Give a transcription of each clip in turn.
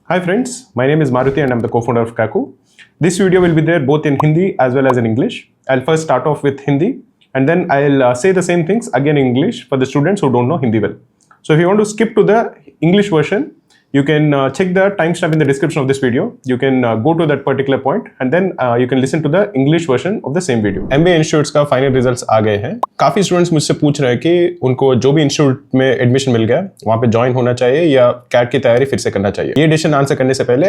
Hi friends, my name is Maruti and I'm the co-founder of Kaku. This video will be there both in Hindi as well as in English. I'll first start off with Hindi and then I'll say the same things again in English for the students who don't know Hindi well. So if you want to skip to the English version, you can check the timestamp in the description of this video. You can go to that particular point and then you can listen to the English version of the same video. MBA institutes का final results आ गए हैं. काफी students मुझसे पूछ रहे हैं कि उनको जो भी इंस्टीट्यूट में एडमिशन मिल गया वहां पे ज्वाइन होना चाहिए या कैट की तैयारी फिर से करना चाहिए. ये डिसीजन आंसर करने से पहले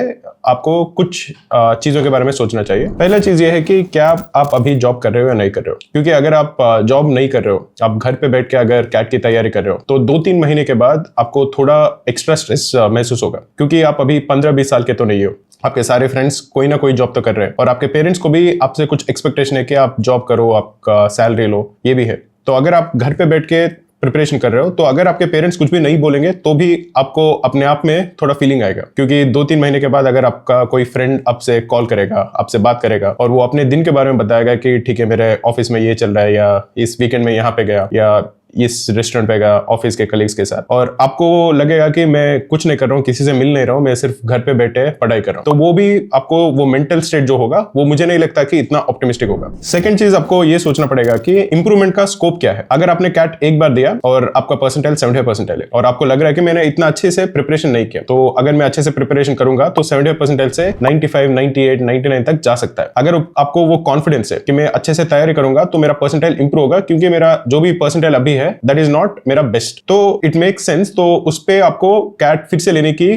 आपको कुछ चीजों के बारे में सोचना चाहिए. पहला चीज ये है कि क्या आप अभी जॉब कर रहे हो या नहीं कर रहे हो. क्योंकि अगर आप जॉब नहीं कर रहे हो, आप घर पे बैठ के अगर कैट की तैयारी कर रहे हो तो 2-3 महीने के बाद आपको थोड़ा एक्स्ट्रा स्ट्रेस महसूस होगा. क्योंकि आप अभी 15-20 साल के तो नहीं हो. आपके सारे फ्रेंड्स कोई ना कोई जॉब तो कर रहे हैं और आपके पेरेंट्स को भी आपसे कुछ एक्सपेक्टेशन है कि आप जॉब करो, आपका सैलरी लो, ये भी है. तो अगर आप घर पे बैठ के प्रिपरेशन कर रहे हो तो अगर आपके पेरेंट्स कुछ भी नहीं बोलेंगे तो भी आपको अपने आप में थोड़ा फीलिंग आएगा. क्योंकि 2-3 महीने के बाद अगर आपका कोई फ्रेंड आपसे कॉल करेगा, आपसे बात करेगा और वो अपने दिन के बारे में बताएगा कि ठीक है मेरे ऑफिस में ये चल रहा है या इस वीकेंड में यहाँ पे गया या इस रेस्टोरेंट पे गया ऑफिस के कलीग्स के साथ, और आपको लगेगा कि मैं कुछ नहीं कर रहा हूँ, किसी से मिल नहीं रहा हूँ, मैं सिर्फ घर पे बैठे पढ़ाई कर रहा हूँ, तो वो भी आपको वो मेंटल स्टेट जो होगा वो मुझे नहीं लगता कि इतना ऑप्टिमिस्टिक होगा. सेकंड चीज आपको ये सोचना पड़ेगा कि इंप्रूवमेंट का स्कोप क्या है. अगर आपने कैट एक बार दिया और आपका परसेंटाइल 75% है और आपको लग रहा है कि मैंने इतना अच्छे से प्रिपरेशन नहीं किया, तो अगर मैं अच्छे से प्रिपरेशन करूंगा तो 75% से 95, 98, 99 तक जा सकता है. अगर आपको वो कॉन्फिडेंस है कि मैं अच्छे से तैयारी करूंगा तो मेरा परसेंटाइल इंप्रूव होगा, क्योंकि मेरा जो भी परसेंटाइल अभी है दैट इज नॉट मेरा बेस्ट, तो इट मेक सेंस. तो उस पे आपको कैट फिर से लेने की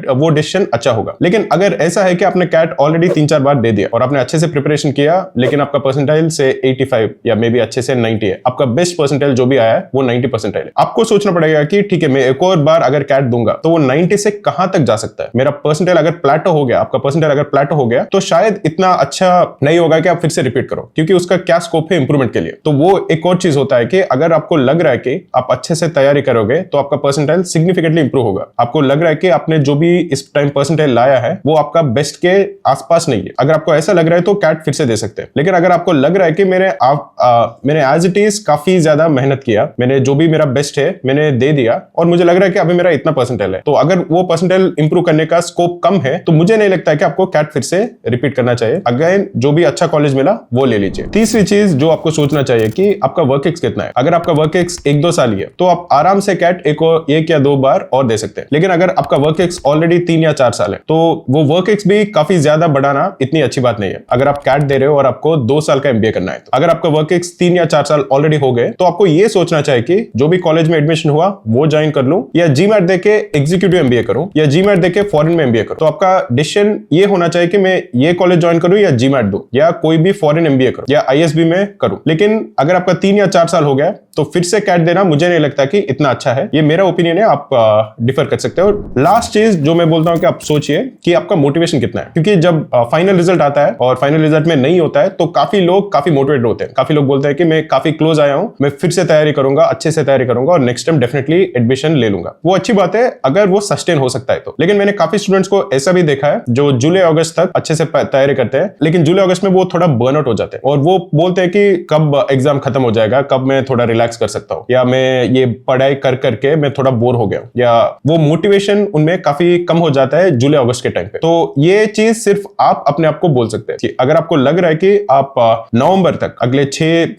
वो डिसीजन अच्छा होगा. लेकिन अगर ऐसा है कि आपने कैट ऑलरेडी 3-4 बार दे दिया और आपने अच्छे से प्रिपरेशन किया लेकिन आपका परसेंटाइल से 85 या मे बी अच्छे से 90 है, आपका बेस्ट परसेंटाइल जो भी आया है वो 90 परसेंटाइल है, आपको सोचना पड़ेगा कि ठीक है मैं एक और बार अगर कैट दूंगा तो वो 90 से कहां तक जा सकता है. मेरा परसेंटाइल अगर प्लेटो हो गया, आपका परसेंटाइल अगर प्लेटो हो गया तो शायद इतना अच्छा नहीं होगा कि आप फिर से रिपीट करो, क्योंकि उसका क्या स्कोप है इंप्रूवमेंट के लिए. तो वो एक और चीज होता है कि अगर आपको लग रहा है कि आप अच्छे से तैयारी करोगे तो आपका परसेंटाइल सिग्निफिकेंटली इंप्रूव होगा. आपको लग रहा है कि आपने जो भी इस टाइम परसेंटाइल लाया है वो आपका बेस्ट के आसपास नहीं है. अगर आपको ऐसा लग रहा है तो कैट फिर से दे सकते हैं. लेकिन अगर आपको लग रहा है कि मैंने एज इट इज काफी ज्यादा मेहनत किया, मैंने जो भी मेरा बेस्ट है मैंने दे दिया और मुझे लग रहा है कि अभी मेरा इतना परसेंटाइल है, तो अगर वो परसेंटाइल इंप्रूव करने का स्कोप कम है तो मुझे नहीं लगता है कि आपको कैट फिर से रिपीट करना चाहिए. अगेन जो भी अच्छा कॉलेज मिला वो ले लीजिए. तीसरी चीज जो आपको सोचना चाहिए कि आपका वर्क एक्स कितना है. अगर आपका वर्क एक्स 1-2 साल ही है तो आप आराम से कैट एक या 2 बार और दे सकते हैं. लेकिन अगर आपका वर्क एक्स ऑलरेडी 3 या 4 साल है तो वो वर्क एक्स भी काफी ज्यादा बढ़ाना इतनी अच्छी बात नहीं है. अगर आप कैट दे रहे हो और आपको 2 साल का एमबीए करना है, तो अगर आपका वर्क एक्स 3 या 4 साल ऑलरेडी हो गए तो आपको ये सोचना चाहिए कि जो भी कॉलेज में एडमिशन हुआ वो ज्वाइन कर लूं या जीमैट देके एग्जीक्यूटिव एमबीए करूं या जीमैट देके फॉरेन में एमबीए करूं. तो आपका डिसीजन ये होना चाहिए कि मैं ये कॉलेज ज्वाइन करूं या जीमैट दूं या कोई भी फॉरेन एमबीए करूं या आईएसबी में करूं. लेकिन अगर आपका 3 या 4 साल हो गया तो फिर से कैट देना मुझे नहीं लगता कि इतना अच्छा है. ये मेरा ओपिनियन है, आप डिफर कर सकते हो. लास्ट चीज जो मैं बोलता हूं कि आप सोचिए कि आपका मोटिवेशन कितना है. क्योंकि जब फाइनल रिजल्ट आता है और फाइनल रिजल्ट में नहीं होता है तो काफी लोग काफी मोटिवेटेड होते हैं. काफी लोग बोलते हैं कि मैं काफी क्लोज आया हूं, मैं फिर से तैयारी करूंगा, अच्छे से तैयारी करूंगा और नेक्स्ट टाइम डेफिनेटली एडमिशन ले लूंगा. वो अच्छी बात है अगर वो सस्टेन हो सकता है तो. लेकिन मैंने काफी स्टूडेंट्स को ऐसा भी देखा है जो जुलाई अगस्त तक अच्छे से तैयारी करते हैं, लेकिन जुलाई अगस्त में वो थोड़ा बर्नआउट हो जाते हैं और वो बोलते हैं कि कब एग्जाम खत्म हो जाएगा, कब मैं थोड़ा रिलैक्स कर सकता हूं, या मैं ये पढ़ाई कर करके मैं थोड़ा बोर हो गया, या वो मोटिवेशन उनमें काफी कम हो जाता है जुलाई अगस्त के टाइम पे. तो ये चीज सिर्फ आप अपने आप को बोल सकते हैं कि अगर आपको लग रहा है कि आप नवंबर तक अगले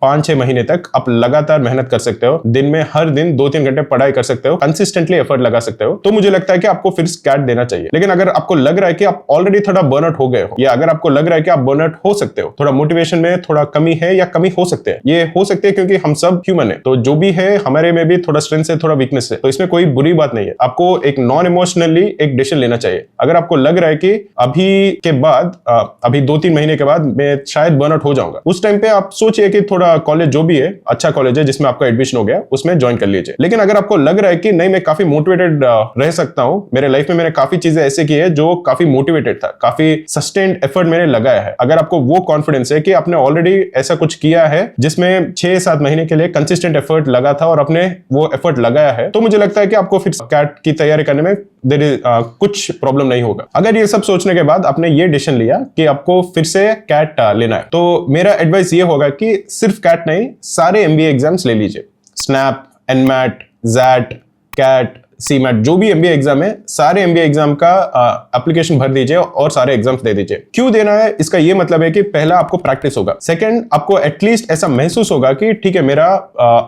5-6 महीने तक आप लगातार मेहनत कर सकते हो, दिन में हर दिन 2-3 घंटे पढ़ाई कर सकते हो, कंसिस्टेंटली एफर्ट लगा सकते हो, तो मुझे लगता है कि आपको फिर कैट देना चाहिए. लेकिन अगर आपको लग रहा है कि आप ऑलरेडी थोड़ा बर्नआउट हो गए हो, या अगर आपको लग रहा है कि आप बर्नआउट हो सकते हो, थोड़ा मोटिवेशन में थोड़ा कमी है या कमी हो सकते हैं, ये हो सकते हैं क्योंकि हम सब ह्यूमन है, तो जो भी है हमारे में भी थोड़ा स्ट्रेंथ है, थोड़ा वीकनेस है, तो इसमें कोई बुरी बात नहीं है. आपको एक नॉन इमोशनली एक डिसीजन लेना चाहिए. अगर आपको लग रहा है कि अभी 2-3 महीने के बाद मैं शायद बर्नआउट हो जाऊंगा, उस टाइम पे आप सोचिए कि थोड़ा कॉलेज जो भी है अच्छा कॉलेज है जिसमें आपका एडमिशन हो गया उसमें ज्वाइन कर लीजिए. लेकिन अगर आपको लग रहा है कि नहीं मैं काफी मोटिवेटेड रह सकता हूं, मेरे लाइफ में मैंने काफी चीजें ऐसे की है जो काफी मोटिवेटेड था, काफी सस्टेन्ड एफर्ट मैंने लगाया है, अगर आपको वो कॉन्फिडेंस है कि आपने ऑलरेडी ऐसा कुछ किया है जिसमें 6-7 महीने के लिए कंसिस्टेंट एफर्ट लगा था और आपने वो एफर्ट लगाया है, तो मुझे लगता है कि आपको फिर कैट की तैयारी करने में कुछ प्रॉब्लम नहीं होगा. अगर ये सब सोचने के बाद आपने ये डिसीजन लिया कि आपको फिर से कैट लेना है, तो मेरा एडवाइस ये होगा कि सिर्फ कैट नहीं, सारे एमबीए एग्जाम्स ले लीजिए. SNAP, NMAT, XAT, CAT, CMAT, जो भी MBA एग्जाम है, सारे MBA एग्जाम का एप्लीकेशन भर दीजिए और सारे एग्जाम्स दे दीजिए। क्यों देना है, इसका ये मतलब है कि पहला आपको प्रैक्टिस होगा, सेकंड आपको एटलीस्ट ऐसा महसूस होगा कि ठीक है मेरा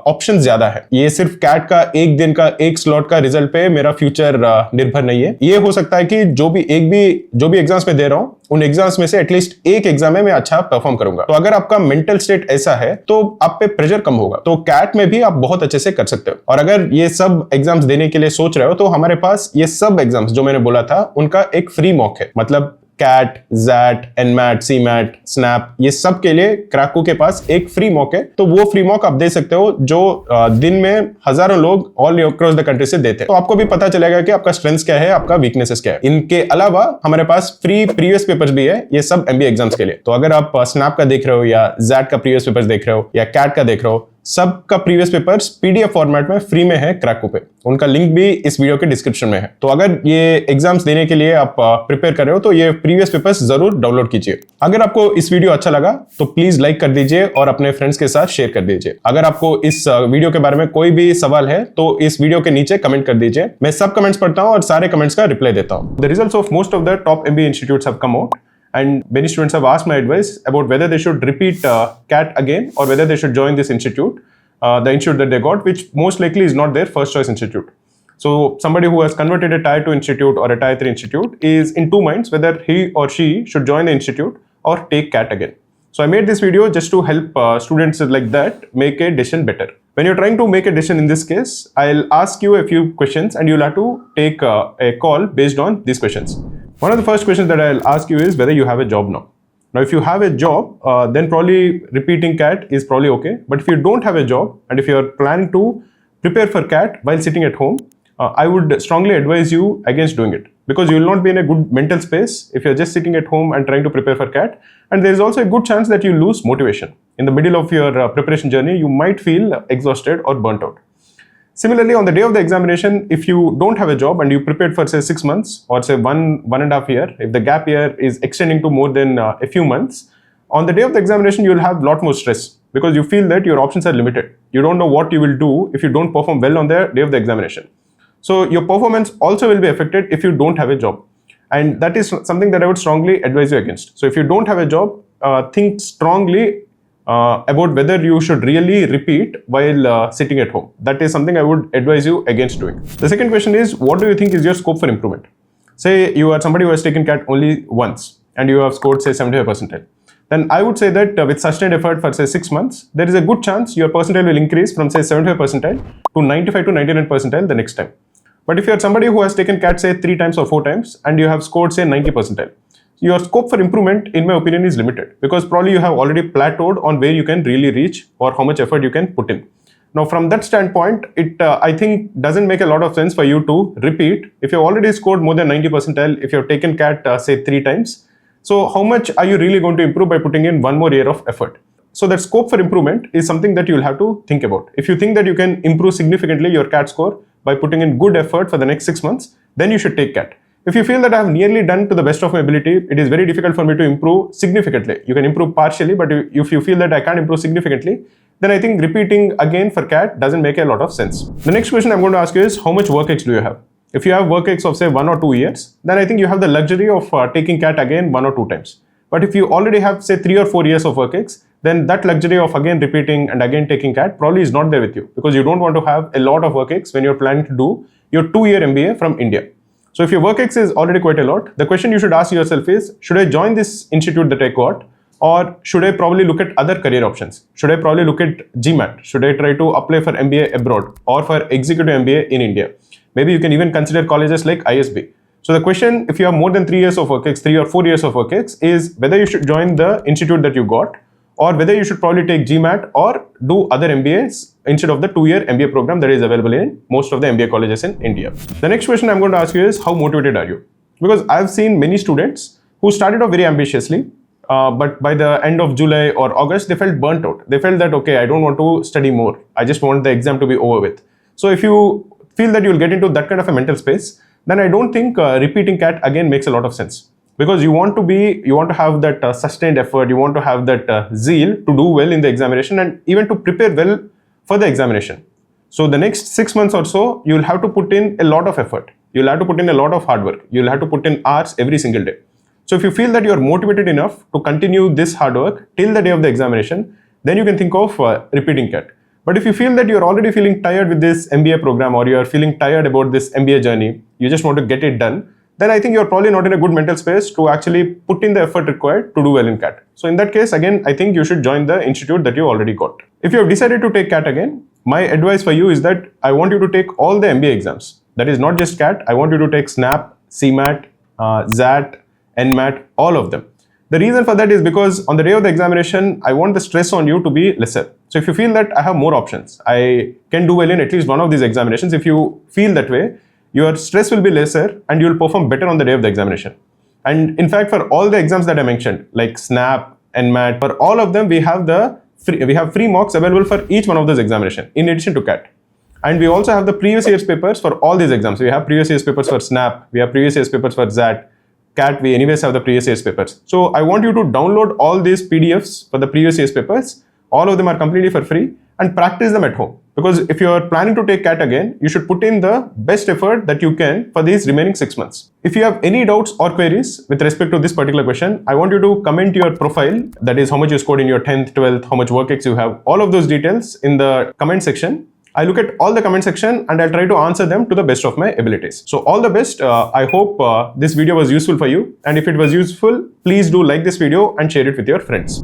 ऑप्शन ज्यादा है, ये सिर्फ कैट का एक दिन का एक स्लॉट का रिजल्ट पे मेरा फ्यूचर निर्भर नहीं है। ये हो सकता है कि जो भी एग्जाम्स में दे रहा हूं उन एग्जाम्स में से एटलीस्ट एक एग्जाम में मैं अच्छा परफॉर्म करूंगा। तो अगर आपका मेंटल स्टेट ऐसा है तो आप पे प्रेशर कम होगा, तो कैट में भी आप बहुत अच्छे से कर सकते हो। और अगर ये सब एग्जाम्स देने के लिए सोच रहे हो तो हमारे पास ये सब एग्जाम्स जो मैंने बोला था उनका एक फ्री मॉक है, मतलब CAT, XAT, NMAT, CMAT, SNAP, ये सब के लिए क्रैको के पास एक फ्री मॉक है। तो वो फ्री मॉक आप दे सकते हो जो दिन में हजारों लोग ऑल अक्रॉस द कंट्री से देते हैं। तो आपको भी पता चलेगा कि आपका स्ट्रेंथ्स क्या है, आपका वीकनेसेस क्या है। इनके अलावा हमारे पास फ्री प्रीवियस पेपर्स भी है, ये सब MBA एग्जाम्स के लिए। तो अगर आप स्नैप का देख रहे हो या जैट का प्रीवियस पेपर्स देख रहे हो या कैट का देख रहे हो, सबका प्रीवियस पेपर्स PDF फॉर्मेट में फ्री में है क्रैको पे। उनका लिंक भी इस वीडियो के डिस्क्रिप्शन में है। तो अगर ये एग्जाम्स देने के लिए आप प्रिपेयर कर रहे हो तो ये प्रीवियस पेपर्स जरूर डाउनलोड कीजिए। अगर आपको इस वीडियो अच्छा लगा तो प्लीज लाइक कर दीजिए और अपने फ्रेंड्स के साथ शेयर कर दीजिए। अगर आपको इस वीडियो के बारे में कोई भी सवाल है तो इस वीडियो के नीचे कमेंट कर दीजिए, मैं सब कमेंट्स पढ़ता हूँ और सारे कमेंट्स का रिप्लाई देता हूँ। The results of most of the top MBA institutes have come out and many students have asked my advice about whether they should repeat CAT again or whether they should join this institute, the institute that they got, which most likely is not their first choice institute. So somebody who has converted a tier 2 institute or a tier 3 institute is in two minds whether he or she should join the institute or take CAT again. So I made this video just to help students like that make a decision better. When you're trying to make a decision in this case, I'll ask you a few questions and you'll have to take a call based on these questions. One of the first questions that I'll ask you is whether you have a job now. Now, if you have a job, then probably repeating CAT is probably okay. But if you don't have a job and if you're planning to prepare for CAT while sitting at home, I would strongly advise you against doing it, because you will not be in a good mental space if you're just sitting at home and trying to prepare for CAT. And there is also a good chance that you lose motivation. In the middle of your preparation journey, you might feel exhausted or burnt out. Similarly, on the day of the examination, if you don't have a job and you prepared for say 6 months or say one and a half year, if the gap year is extending to more than a few months, on the day of the examination, you'll have a lot more stress because you feel that your options are limited. You don't know what you will do if you don't perform well on the day of the examination. So your performance also will be affected if you don't have a job. And that is something that I would strongly advise you against. So if you don't have a job, think strongly about whether you should really repeat while sitting at home. That is something I would advise you against doing. The second question is, what do you think is your scope for improvement? Say you are somebody who has taken CAT only once and you have scored say 75 percentile. Then I would say that with sustained effort for say 6 months, there is a good chance your percentile will increase from say 75 percentile to 95 to 99 percentile the next time. But if you are somebody who has taken CAT say 3 times or 4 times and you have scored say 90 percentile, your scope for improvement, in my opinion, is limited because probably you have already plateaued on where you can really reach or how much effort you can put in. Now, from that standpoint, it I think doesn't make a lot of sense for you to repeat. If you've already scored more than 90 percentile, if you've taken CAT say 3 times, so how much are you really going to improve by putting in one more year of effort? So that scope for improvement is something that you'll have to think about. If you think that you can improve significantly your CAT score by putting in good effort for the next 6 months, then you should take CAT. If you feel that I have nearly done to the best of my ability, it is very difficult for me to improve significantly. You can improve partially, but if you feel that I can't improve significantly, then I think repeating again for CAT doesn't make a lot of sense. The next question I'm going to ask you is, how much work ex do you have? If you have work ex of say 1 or 2 years, then I think you have the luxury of taking CAT again 1 or 2 times. But if you already have say 3 or 4 years of work ex, then that luxury of again repeating and again taking CAT probably is not there with you, because you don't want to have a lot of work ex when you're planning to do your 2-year MBA from India. So if your work ex is already quite a lot, the question you should ask yourself is, should I join this institute that I got, or should I probably look at other career options? Should I probably look at GMAT? Should I try to apply for MBA abroad or for executive MBA in India? Maybe you can even consider colleges like ISB. So the question, if you have more than 3 years of work ex, 3 or 4 years of work ex, is whether you should join the institute that you got, or whether you should probably take GMAT or do other MBAs instead of the 2-year MBA program that is available in most of the MBA colleges in India. The next question I'm going to ask you is, how motivated are you? Because I've seen many students who started off very ambitiously, but by the end of July or August, they felt burnt out. They felt that, okay, I don't want to study more. I just want the exam to be over with. So if you feel that you'll get into that kind of a mental space, then I don't think repeating CAT again makes a lot of sense. Because you want to have that sustained effort, you want to have that zeal to do well in the examination and even to prepare well for the examination. So the next 6 months or so, you'll have to put in a lot of effort. You'll have to put in a lot of hard work. You'll have to put in hours every single day. So if you feel that you're motivated enough to continue this hard work till the day of the examination, then you can think of repeating CAT. But if you feel that you're already feeling tired with this MBA program, or you're feeling tired about this MBA journey, you just want to get it done, then I think you're probably not in a good mental space to actually put in the effort required to do well in CAT. So in that case, again, I think you should join the institute that you already got. If you have decided to take CAT again, my advice for you is that I want you to take all the MBA exams. That is not just CAT. I want you to take SNAP, CMAT, XAT, NMAT, all of them. The reason for that is because on the day of the examination, I want the stress on you to be lesser. So if you feel that I have more options, I can do well in at least one of these examinations, if you feel that way, your stress will be lesser and you will perform better on the day of the examination. And in fact, for all the exams that I mentioned, like SNAP, NMAT, for all of them, we have free mocks available for each one of those examinations in addition to CAT. And we also have the previous year's papers for all these exams. We have previous year's papers for SNAP, we have previous year's papers for XAT, CAT, we anyways have the previous year's papers. So I want you to download all these PDFs for the previous year's papers. All of them are completely for free, and practice them at home. Because if you are planning to take CAT again, you should put in the best effort that you can for these remaining 6 months. If you have any doubts or queries with respect to this particular question, I want you to comment your profile, that is how much you scored in your 10th, 12th, how much work ex you have, all of those details in the comment section. I look at all the comment section and I'll try to answer them to the best of my abilities. So all the best. I hope this video was useful for you. And if it was useful, please do like this video and share it with your friends.